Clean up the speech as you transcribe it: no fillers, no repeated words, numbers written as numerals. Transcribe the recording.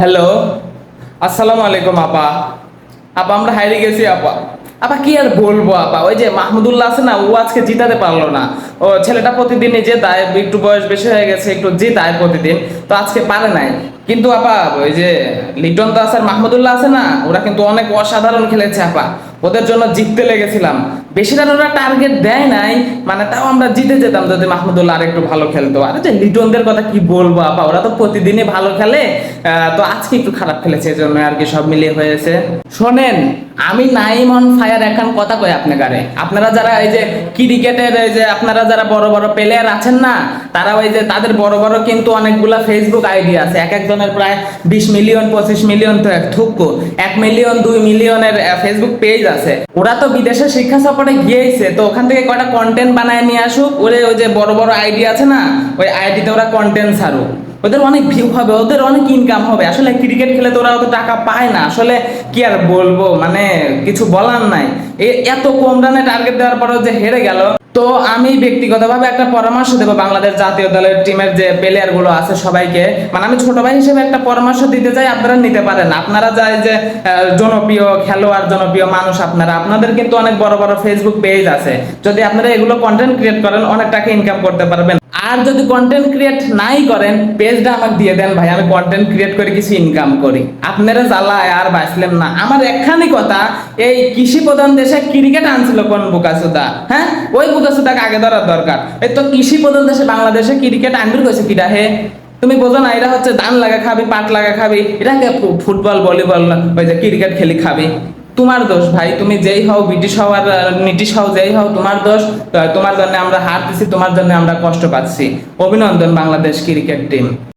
Hello, আসসালামু আলাইকুম আপা। আপা আমরা হারিয়ে গেছি আপা। আপা কি আর বলবো আপা, ওই যে মাহমুদুল্লাহ আছে না, ও আজকে জিতাতে পারলো না। ও ছেলেটা প্রতিদিনই জেতায়, একটু বয়স বেশি হয়ে গেছে, একটু জেতায় প্রতিদিন, তো আজকে পারে নাই। কিন্তু আপা ওই যে লিটন দাস আর মাহমুদুল্লাহ আছে না, ওরা কিন্তু অনেক অসাধারণ খেলেছে আপা। ওদের জন্য জিততে লেগেছিলাম। বেশি রান ওরা টার্গেট দেয় নাই, মানে তাও আমরা জিতে যেতাম যদি মাহমুদুল্লাহ আর একটু ভালো খেলতো। আর যে লিটনদের কথা কি বলবো আপা, ওরা তো প্রতিদিনই ভালো খেলে। তো আজকে একটু খারাপ খেলেছে, এই জন্য আর কি সব মিলিয়ে হয়েছে। শোনেন, আমি নাইম অন ফায়ার এখন কথা কই আপনারে। আপনারা যারা এই যে ক্রিকেটের এই যে আপনারা যারা বড় বড় প্লেয়ার আছেন না, তারা ওই যে তাদের বড় বড় কিন্তু অনেকগুলা ফেসবুক আইডি আছে, এক একজনের প্রায় 20 মিলিয়ন 25 মিলিয়ন, তো এক থুকু 1 মিলিয়ন 2 মিলিয়নের ফেসবুক পেজ আছে। ওরা তো বিদেশে শিক্ষা সফরে গিয়েছে, তো ওখান থেকে কয়টা কন্টেন্ট বানায় নিয়ে আসুক। ওরে ওই যে বড় বড় আইডি আছে না, ওই আইডিতে ওরা কন্টেন্ট ছাড়ুক, ওদের অনেক ভিউ হবে, ওদের অনেক ইনকাম হবে। আসলে ক্রিকেট খেলে তো ওরা অত টাকা পায় না। আসলে কি আর বলবো, মানে কিছু বলার নাই। এত কম রানে টার্গেট দেওয়ার পরেও যে হেরে গেল। তো আমি ব্যক্তিগতভাবে একটা পরামর্শ দেবো বাংলাদেশ জাতীয় দলের টিমের যে প্লেয়ার গুলো আছে সবাইকে, মানে আমি ছোট ভাই হিসেবে একটা পরামর্শ দিতে চাই, আপনারা নিতে পারেন। আপনারা যাই যে জনপ্রিয় খেলোয়াড়, জনপ্রিয় মানুষ, আপনারা আপনাদের কিন্তু অনেক বড় বড় ফেসবুক পেজ আছে। যদি আপনারা এগুলো কন্টেন্ট ক্রিয়েট করেন, অনেক টাকা ইনকাম করতে পারবেন। আর যদি কন্টেন্ট ক্রিয়েট নাই করেন, পেজটা আমাকে দিয়ে দেন ভাই, আমি কন্টেন্ট ক্রিয়েট করে কিছু ইনকাম করি। আপনারা জ্বালায় আর বাঁচলেন না। আমার একখানি কথা, এই কৃষি প্রধান দেশে ক্রিকেট আনছিল কোন বুকাসুদা? হ্যাঁ, ওই বুকাসুদাকে আগে ধরার দরকার। এই তো কৃষি প্রধান দেশে বাংলাদেশে ক্রিকেট আনবির কইছে কিডা হে? তুমি বোঝো না, এরা হচ্ছে ধান লাগা খাবি, পাট লাগা খাবি, এটাকে ফুটবল ভলিবল ওই যে ক্রিকেট খেলি খাবি। তোমার দোষ ভাই, তুমি যেই হও, ব্রিটিশ হও আর নিটিশ হও, যেই হও তোমার দোষ। তোমার জন্য আমরা হার দিছি, তোমার জন্য আমরা কষ্ট পাচ্ছি। অভিনন্দন বাংলাদেশ ক্রিকেট টিম।